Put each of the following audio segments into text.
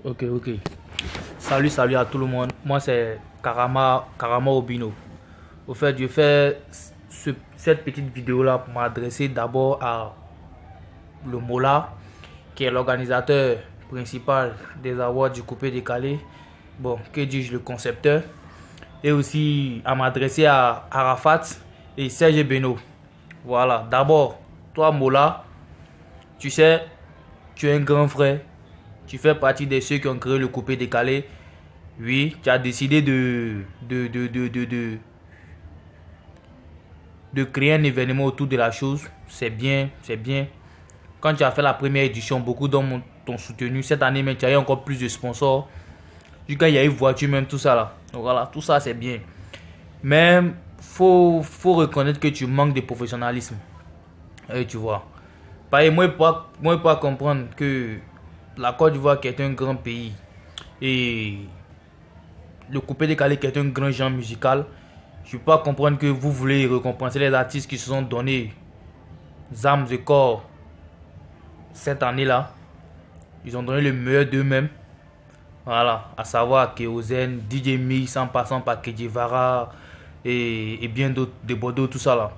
Ok, ok. Salut à tout le monde. Moi, c'est Karama Obino. Au fait, je fais cette petite vidéo-là pour m'adresser d'abord à le Mola, qui est l'organisateur principal des awards du coupé décalé. Bon, que dis-je, le concepteur. Et aussi à m'adresser à Arafat et Serge Beno. Voilà. D'abord, toi, Mola, tu sais, tu es un grand frère. Tu fais partie de ceux qui ont créé le coupé décalé. Oui, tu as décidé de créer un événement autour de la chose. C'est bien, c'est bien. Quand tu as fait la première édition, beaucoup d'hommes t'ont soutenu. Cette année, même, tu as eu encore plus de sponsors. Quand il y a eu voiture, même tout ça là. Donc voilà, tout ça c'est bien. Mais faut reconnaître que tu manques de professionnalisme. Et tu vois. Pareil, moi, pas comprendre que la Côte d'Ivoire qui est un grand pays et le coupé décalé qui est un grand genre musical, je peux pas comprendre que vous voulez récompenser les artistes qui se sont donnés âmes et corps cette année-là. Ils ont donné le meilleur d'eux-mêmes. Voilà, à savoir Kéozen, DJ Mix, en passant par Kedjevara et bien d'autres, de Bordeaux, tout ça là.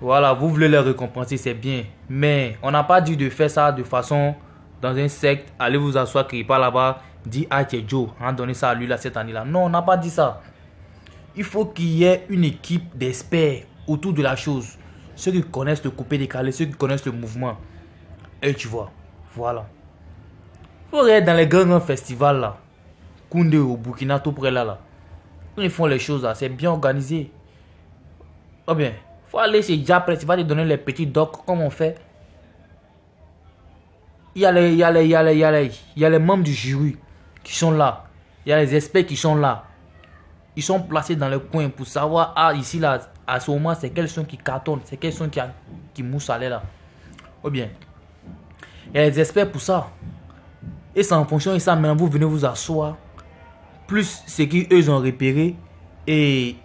Voilà, vous voulez les récompenser, c'est bien. Mais on n'a pas dit de faire ça de façon dans un secte, allez vous asseoir, criez pas là-bas, dit ah c'est Joe, on a donné ça à lui là cette année-là. Non, on n'a pas dit ça. Il faut qu'il y ait une équipe d'experts autour de la chose. Ceux qui connaissent le coupé décalé, ceux qui connaissent le mouvement. Et tu vois, voilà. Il faut regarder dans les grands festivals là. Koundé au Burkina, tout près là. Quand ils font les choses là, c'est bien organisé. Ou bien, il faut aller chez Diapres, tu vas te donner les petits docs comme on fait. Il y a les membres du jury qui sont là. Il y a les experts qui sont là. Ils sont placés dans le coin pour savoir, ah, ici, là, à ce moment, c'est quels son qui cartonnent, c'est quels son qui moussent à l'air là. Ou bien, il y a les experts pour ça. Et c'est en fonction de ça, maintenant, vous venez vous asseoir. Plus ce qu'eux ont repéré et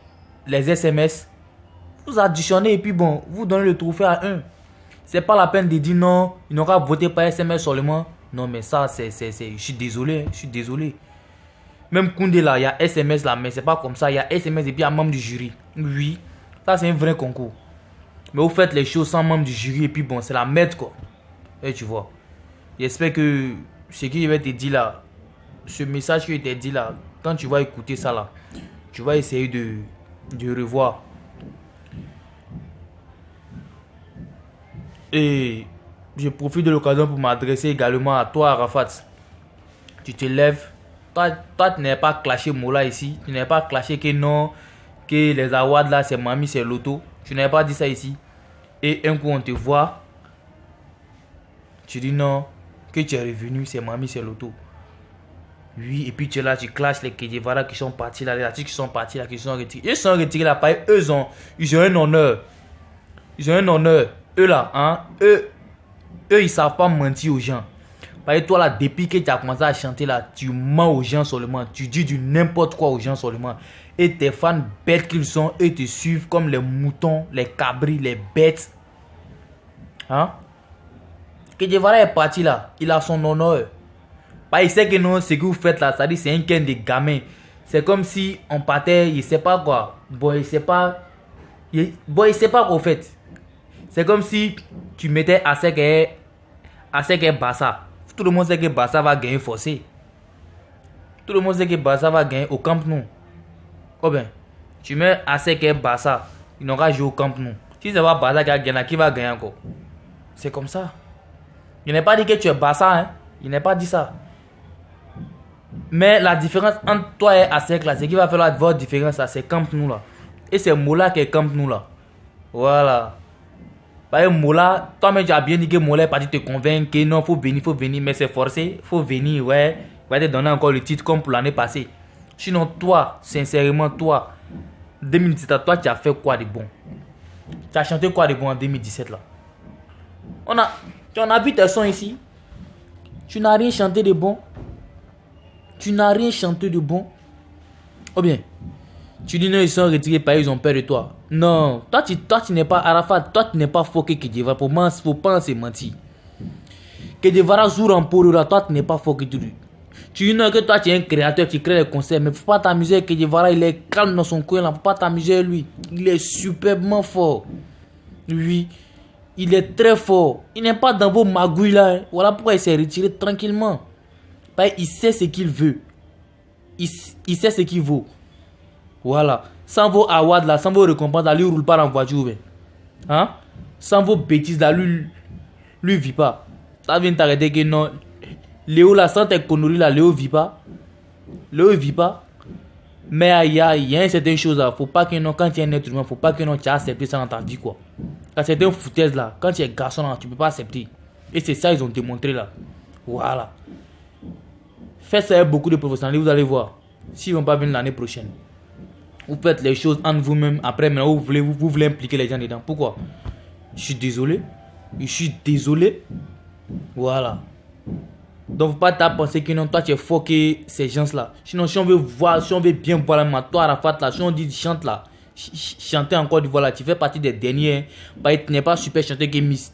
les SMS, vous additionnez et puis bon, vous donnez le trophée à un. C'est pas la peine de dire non, il n'aura voté par SMS seulement. Non, mais ça, je suis désolé, je suis désolé. Même Koundé là, il y a SMS là, mais c'est pas comme ça. Il y a SMS et puis il y a membre du jury. Oui, ça c'est un vrai concours. Mais vous faites les choses sans membre du jury et puis bon, c'est la merde quoi. Et tu vois. J'espère que ce que je vais te dire là, ce message que je t'ai dit là, quand tu vas écouter ça là, tu vas essayer de revoir. Et je profite de l'occasion pour m'adresser également à toi, Arafat. Tu te lèves. Toi, tu n'es pas clashé Mola ici. Tu n'es pas clashé que non, que les awards là, c'est Mami, c'est Loto. Tu n'as pas dit ça ici. Et un coup, on te voit. Tu dis non, que tu es revenu, c'est Mami, c'est Loto. Oui, et puis tu es là, tu clashes les Kedjevara qui sont partis là, les artistes qui sont partis là, qui sont retirés. Ils sont retirés là, pareil, ils ont un honneur. Ils ont un honneur. Eux là, hein, eux, ils savent pas mentir aux gens. Parce que toi là, depuis que tu as commencé à chanter là, tu mens aux gens seulement. Tu dis du n'importe quoi aux gens seulement. Et tes fans bêtes qu'ils sont, eux te suivent comme les moutons, les cabris, les bêtes. Hein? Kedjevara est parti là, il a son honneur. Parce qu'il sait que non, ce que vous faites là, ça dit c'est un ken de gamin. C'est comme si on partait, il sait pas quoi. Bon, il sait pas quoi fait. C'est comme si tu mettais Aseke Bassa. Tout le monde sait que Bassa va gagner forcé. Tout le monde sait que Bassa va gagner au Camp Nou. Oh bien, tu mets Aseke Bassa, il n'aura joué au Camp Nou. Si c'est pas Bassa qui va gagner encore. C'est comme ça. Il n'est pas dit que tu es Bassa, hein. Il n'est pas dit ça. Mais la différence entre toi et Asek là, c'est qu'il va falloir voir la différence là, c'est Camp Nou là. Et c'est Mola qui est Camp Nou là. Voilà. Parce que Mola, toi-même tu as bien dit que Mola est parti te convaincre que non, faut venir, mais c'est forcé, faut venir, ouais. Il va te donner encore le titre comme pour l'année passée. Sinon, toi, sincèrement, toi, 2017, toi, tu as fait quoi de bon? Tu as chanté quoi de bon en 2017 là? Tu en as vu tes sons ici? Tu n'as rien chanté de bon? Tu n'as rien chanté de bon? Ou bien, tu dis non, ils sont retirés parce qu'ils ont peur de toi. Non, toi tu n'es pas Arafat, toi tu n'es pas Foké Kedjevara. Faut pas se mentir. Kedjevara joue en pour là, toi tu n'es pas Foké Kedjevara. Tu dis non que toi tu es un créateur, tu crées les concerts, mais faut pas t'amuser avec Kedivara, il est calme dans son coin là, faut pas t'amuser avec lui. Il est superbement fort. Oui, il est très fort. Il n'est pas dans vos magouilles là. Hein. Voilà pourquoi il s'est retiré tranquillement. Il sait ce qu'il veut. Il sait ce qu'il vaut. Voilà. Sans vos awards là, sans vos récompenses là, lui roule pas en voiture. Hein? Sans vos bêtises là, lui vit pas. Ça vient t'arrêter que non. Léo là, sans tes conneries là, Léo vit pas. Léo vit pas. Mais il y a une certaine chose là. Faut pas que non, quand tu es un être humain, faut pas que non, tu as accepté ça dans ta vie quoi. Quand c'est un foutaise là, quand tu es garçon là, tu peux pas accepter. Et c'est ça ils ont démontré là. Voilà. Faites ça avec beaucoup de professionnels, vous allez voir. S'ils vont pas venir l'année prochaine. Vous faites les choses entre vous-même. Après, maintenant, vous voulez impliquer les gens dedans. Pourquoi? Je suis désolé. Je suis désolé. Voilà. Donc, faut pas penser que non, toi, tu es fort que ces gens-là. Sinon, si on veut voir, si on veut bien voir la toi, Arafat, là, si on dit chante là, chanter encore du voilà, tu fais partie des derniers. Tu n'es pas super chanteur que Miss.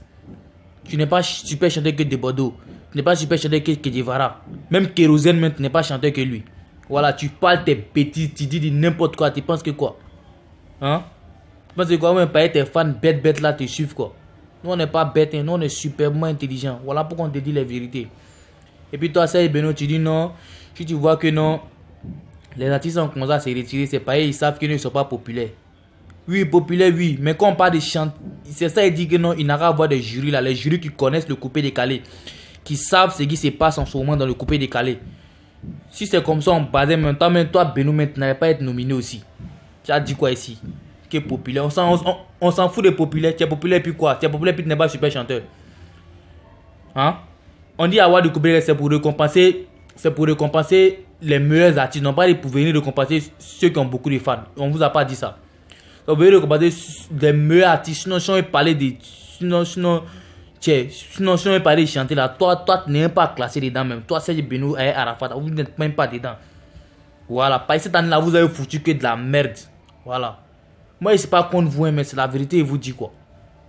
Tu n'es pas super chanteur que De Bordeaux. Tu n'es pas super chanteur que Kedivara. Même Kérosène, même, tu n'es pas chanteur que lui. Voilà, tu parles tes bêtises, tu dis n'importe quoi, tu penses que quoi? Hein? Tu penses que quoi? Même pas tes fans bêtes là te suivent quoi? Nous on n'est pas bêtes, nous on est superbement intelligents. Voilà pourquoi on te dit les vérités. Et puis toi, Saïd Beno, tu dis non. Si tu vois que non, les artistes ont commencé à se retirer, c'est pareil, ils savent qu'ils ne sont pas populaires. Oui, populaires, oui, mais quand on parle de chant, c'est ça, il dit que non, il n'a qu'à avoir des jurys là, les jurys qui connaissent le coupé décalé, qui savent ce qui se passe en ce moment dans le coupé décalé. Si c'est comme ça, on basait même temps, même toi, Beno, tu n'allais pas être nominé aussi. Tu as dit quoi ici? Qui est populaire? On s'en fout des populaires. Tu es populaire puis quoi? Tu es populaire puis tu n'es pas super chanteur. Hein? On dit avoir du coupé, c'est pour récompenser les meilleurs artistes. Non pas pour venir récompenser ceux qui ont beaucoup de fans. On vous a pas dit ça. On veut récompenser les meilleurs artistes. Sinon, si on parlait de. Sinon, si on parlait de chanter là, toi, tu n'es même pas classé dedans même. Toi, Serge Beno et Arafat, vous n'êtes même pas dedans. Voilà. Par cette année là, vous avez foutu que de la merde. Voilà. Moi, je ne sais pas contre vous, mais c'est la vérité, et vous dit quoi.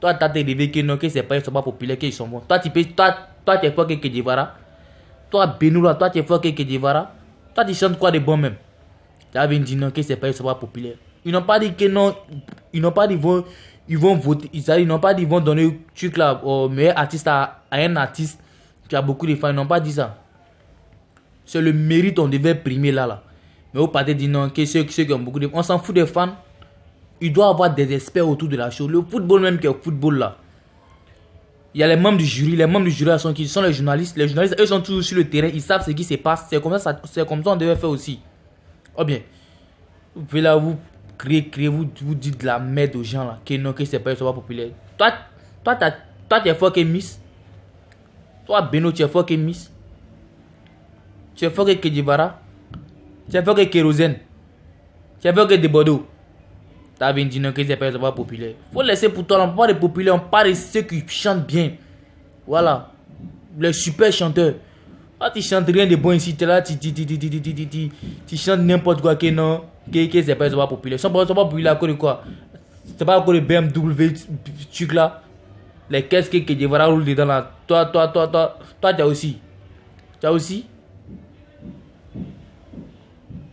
Toi, tu as été réveillé que non, que c'est pas, ils sont pas populaires, qu'ils sont bons. Toi, tu es fort que Kedivara. Toi, Beno là, toi, tu es fort que Kedivara. Toi, tu chantes quoi de bon même. Tu as dit non, que c'est pas, ils sont pas populaires. Ils n'ont pas dit que non, ils n'ont pas dit ils vont voter, ils n'ont pas dit qu'ils vont donner le truc là au meilleur artiste à un artiste qui a beaucoup de fans. Ils n'ont pas dit ça. C'est le mérite on devait primer là. Mais au parti dit non, que ceux qui ont beaucoup de fans, on s'en fout des fans. Il doit y avoir des experts autour de la chose. Le football même qui est au football là. Il y a les membres du jury. Les membres du jury là sont qui? Sont les journalistes. Les journalistes, eux sont toujours sur le terrain. Ils savent ce qui se passe. C'est comme ça on devait faire aussi. Oh bien. Vous pouvez là vous crier, vous dites de la merde aux gens là. Que non, que c'est pas, ils sont pas populaires. Toi, tu es fort que Miss. Toi, Beno, tu es fort que Miss. Tu es fort que Kedivara. Tu es fort que Kérosène. Tu es fort que De Bordeaux. Tu as dit non, que c'est pas populaire. Faut laisser pour toi, on parle de populaires, on parle de ceux qui chantent bien. Voilà. Les super chanteurs. Ah, tu chantes rien de bon ici, tu es là, tu chantes n'importe quoi que non. Que c'est pas populaire. Ils sont pas populaires à cause de quoi? C'est pas à cause de BMW, truc là. Les caisses que Kedivara roule dedans là. Toi, tu as aussi. Tu as aussi.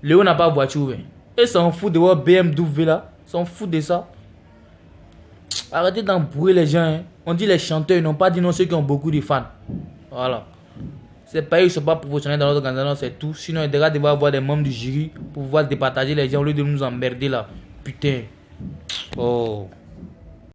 Léo n'a pas de voiture. Ils s'en foutent de voir BMW là. Ils s'en foutent de ça. Arrêtez d'embrouiller les gens. Hein. On dit les chanteurs, ils n'ont pas dit non ceux qui ont beaucoup de fans. Voilà. C'est pas eux, ils ne sont pas professionnels dans notre organisation, c'est tout. Sinon, ils devraient devoir avoir des membres du jury pour pouvoir départager les gens au lieu de nous emmerder là. Putain. Oh.